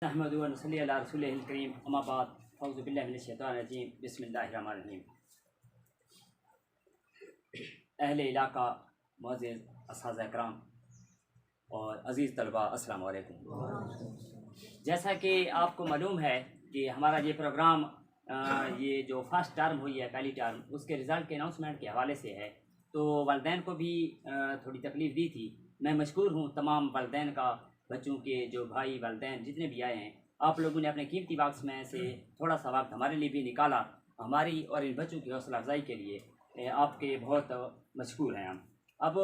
अहमदु व नसल्ली अला रसूलिहिल करीम अम्मा बाद औज़ु बिल्लाहि मिनश शैतानिर रजीम बिस्मिल्लाहिर रहमानिर रहीम। अहले इलाका, मुअज़्ज़िज़ अस्हाब इकराम और अज़ीज़ तलबा, अस्सलाम वालेकुम। जैसा कि आपको मालूम है कि हमारा ये प्रोग्राम ये जो फर्स्ट टर्म हुई है, पहली टर्म, उसके रिज़ल्ट के अनाउंसमेंट के हवाले से है। तो वालिदैन को भी थोड़ी तकलीफ़ दी थी। मैं मशकूर हूँ तमाम वालिदैन का, बच्चों के जो भाई वालिदैन जितने भी आए हैं। आप लोगों ने अपने कीमती वक्त में से थोड़ा सा वक्त हमारे लिए भी निकाला, हमारी और इन बच्चों की हौसला अफजाई के लिए आपके बहुत मशकूर हैं हम। अब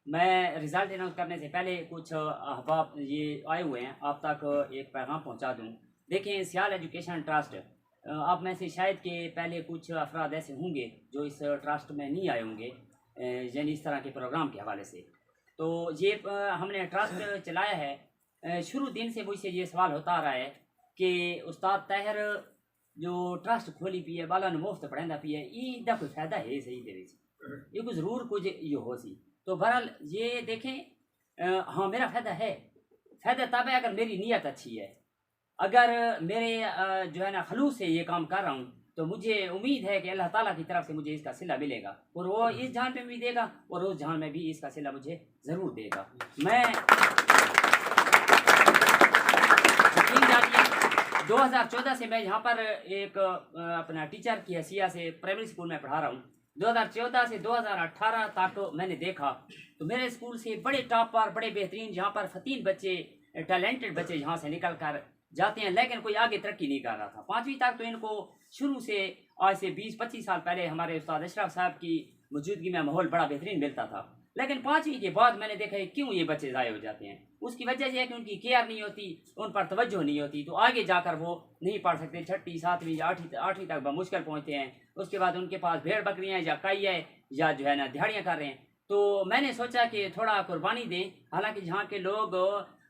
मैं रिज़ल्ट अनाउंस करने से पहले कुछ अहबाब ये आए हुए हैं, आप तक एक पैगाम पहुंचा दूं। देखें, सियाल एजुकेशन ट्रस्ट, आप में से शायद के पहले कुछ अफराद ऐसे होंगे जो इस ट्रस्ट में नहीं आए होंगे, यानी इस तरह के प्रोग्राम के हवाले से। तो ये हमने ट्रस्ट चलाया है। शुरू दिन से मुझसे ये सवाल होता आ रहा है कि उस्ताद ताहिर जो ट्रस्ट खोली पी है, बाला मुफ्त पढ़ांदा पी है, इसका कोई फ़ायदा है सही दे ये कुछ ज़रूर कुछ ये हो सी। तो बहरहाल ये देखें, हाँ मेरा फ़ायदा है। फ़ायदा तब है अगर मेरी नीयत अच्छी है, अगर मेरे जो है ना खलूस से ये काम कर रहा हूँ, तो मुझे उम्मीद है कि अल्लाह ताला की तरफ से मुझे इसका सिला मिलेगा, और वो इस जहान में भी देगा और उस जहान में भी इसका सिला मुझे ज़रूर देगा। मैं यकीन जानिए 2014 से मैं यहाँ पर एक अपना टीचर की हैसियत से प्राइमरी स्कूल में पढ़ा रहा हूँ। 2014 से 2018 तक मैंने देखा तो मेरे स्कूल से बड़े टॉपर, बड़े बेहतरीन, यहाँ पर फतीन बच्चे, टैलेंटेड बच्चे यहाँ से निकल कर जाते हैं, लेकिन कोई आगे तरक्की नहीं कर रहा था। 5वीं तक तो इनको शुरू से, आज से 20-25 साल पहले हमारे उस्ताद अशरफ साहब की मौजूदगी में माहौल बड़ा बेहतरीन मिलता था। लेकिन 5वीं के बाद मैंने देखा है क्यों ये बच्चे ज़ाये हो जाते हैं। उसकी वजह यह है कि उनकी केयर नहीं होती, उन पर तवज्जो नहीं होती, तो आगे जाकर वो नहीं पढ़ सकते। 6वीं 7वीं या 8वीं तक मुश्किल पहुँचते हैं। उसके बाद उनके पास भेड़ बकरियाँ या काई है या जो है ना दिहाड़ियाँ कर रहे हैं। तो मैंने सोचा कि थोड़ा कुर्बानी दें। हालांकि यहाँ के लोग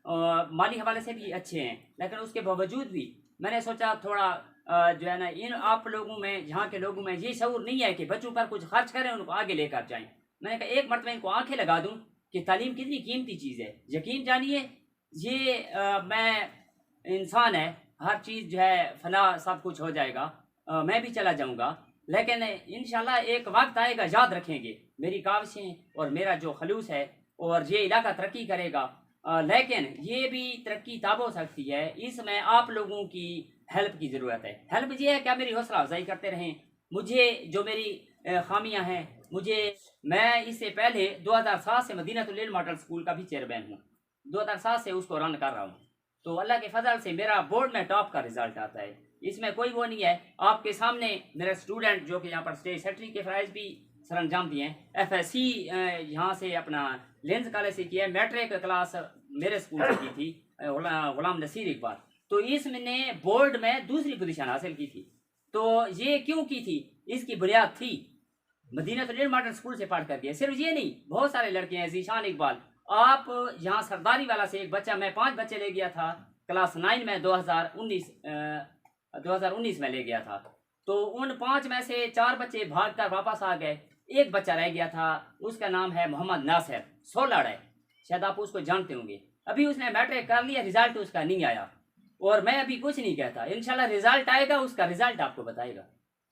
माली हवाले से भी अच्छे हैं, लेकिन उसके बावजूद भी मैंने सोचा थोड़ा जो है ना इन आप लोगों में, यहाँ के लोगों में ये शऊर नहीं है कि बच्चों पर कुछ खर्च करें, उनको आगे लेकर जाएं। मैंने कहा एक मरतबा इनको आंखें लगा दूं कि तालीम कितनी कीमती चीज़ है। यकीन जानिए, ये मैं इंसान है, हर चीज़ जो है फला सब कुछ हो जाएगा, मैं भी चला जाऊँगा, लेकिन इंशाल्लाह एक वक्त आएगा, याद रखेंगे मेरी काविशें और मेरा जो खलूस है, और ये इलाका तरक्की करेगा। लेकिन ये भी तरक्की तब हो सकती है, इसमें आप लोगों की हेल्प की ज़रूरत है। हेल्प ये है क्या, मेरी हौसला अफजाई करते रहें। मुझे जो मेरी खामियां हैं, मैं इससे पहले 2007 से मदीनतुल इल्म मॉडल स्कूल का भी चेयरमैन हूँ। 2007 से उसको रन कर रहा हूँ। तो अल्लाह के फजल से मेरा बोर्ड में टॉप का रिजल्ट आता है, इसमें कोई वो नहीं है। आपके सामने मेरे स्टूडेंट जो कि यहाँ पर स्टेज सेक्रेटरी के फ़राइज़ भी सर अंजाम दिए हैं। FSC यहाँ से अपना लेंस कॉलेज से किया है, मैट्रिक क्लास मेरे स्कूल से की थी, गुलाम नसीर इकबाल। तो इसने बोर्ड में दूसरी पोजीशन हासिल की थी। तो ये क्यों की थी, इसकी बुनियाद थी मदीनतुल इल्म मॉडल स्कूल से पढ़ कर दिया। सिर्फ ये नहीं, बहुत सारे लड़के हैं, जीशान इकबाल, आप यहाँ सरदारी वाला से एक बच्चा, मैं 5 बच्चे ले गया था क्लास 9 में, 2019 में ले गया था। तो उन 5 में से 4 बच्चे भाग कर वापस आ गए, एक बच्चा रह गया था, उसका नाम है मोहम्मद नासिर, सोलाड़ है, शायद आप उसको जानते होंगे। अभी उसने मैट्रिक कर लिया, रिजल्ट उसका नहीं आया, और मैं अभी कुछ नहीं कहता, इंशाल्लाह रिजल्ट आएगा, उसका रिजल्ट आपको बताएगा।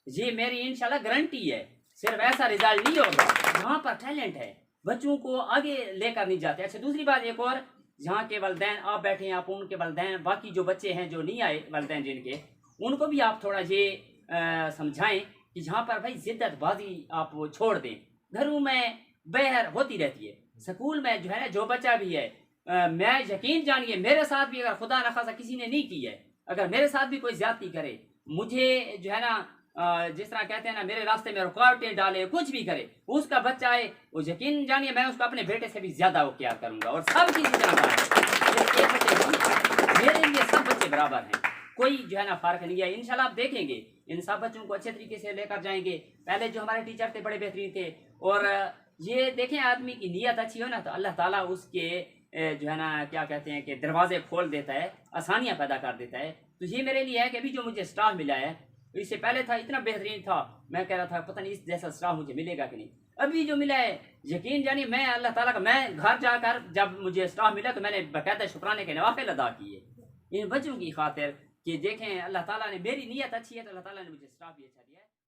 ये मेरी इंशाल्लाह गारंटी है। सिर्फ ऐसा रिजल्ट नहीं होगा, यहाँ पर टैलेंट है, बच्चों को आगे लेकर नहीं जाते। अच्छा, दूसरी बात एक और, यहाँ के वालिदैन आप बैठे हैं, आप उनके वालिदैन, बाकी जो बच्चे हैं जो नहीं आए वालिदैन जिनके, उनको भी आप थोड़ा ये समझाएं कि यहाँ पर भाई जिद्दतबाजी आप वो छोड़ दें। घरों में बहर होती रहती है, स्कूल में जो है ना जो बच्चा भी है, मैं यकीन जानिए मेरे साथ भी अगर खुदा न खासा किसी ने नहीं की है, अगर मेरे साथ भी कोई ज्यादती करे, मुझे जो है ना जिस तरह कहते हैं ना, मेरे रास्ते में रुकावटें डाले, कुछ भी करे, उसका बच्चा है, वो यकीन जानिए मैं उसको अपने बेटे से भी ज्यादा वो प्यार करूंगा, और सब चीज मेरे लिए सब बच्चे बराबर हैं, कोई जो है ना फर्क नहीं है। इंशाल्लाह आप देखेंगे इन सब बच्चों को अच्छे तरीके से लेकर जाएंगे। पहले जो हमारे टीचर थे बड़े बेहतरीन थे, और ये देखें आदमी की नीयत अच्छी हो ना तो अल्लाह ताला उसके जो है ना क्या कहते हैं कि दरवाजे खोल देता है, आसानियाँ पैदा कर देता है। तो ये मेरे लिए है कि अभी जो मुझे स्टाफ मिला है, इससे पहले था इतना बेहतरीन था, मैं कह रहा था पता नहीं इस जैसा स्टाफ मुझे मिलेगा कि नहीं। अभी जो मिला है, यकीन जानिए मैं अल्लाह ताला का, मैं घर जाकर जब मुझे स्टाफ मिला तो मैंने बाकायदा शुक्राने के नवाफिल अदा किए। इन बच्चों की खातिर कि देखें अल्लाह ताला ने मेरी नीयत अच्छी है तो अल्लाह ताला ने मुझे स्टाफ भी अच्छा दिया है।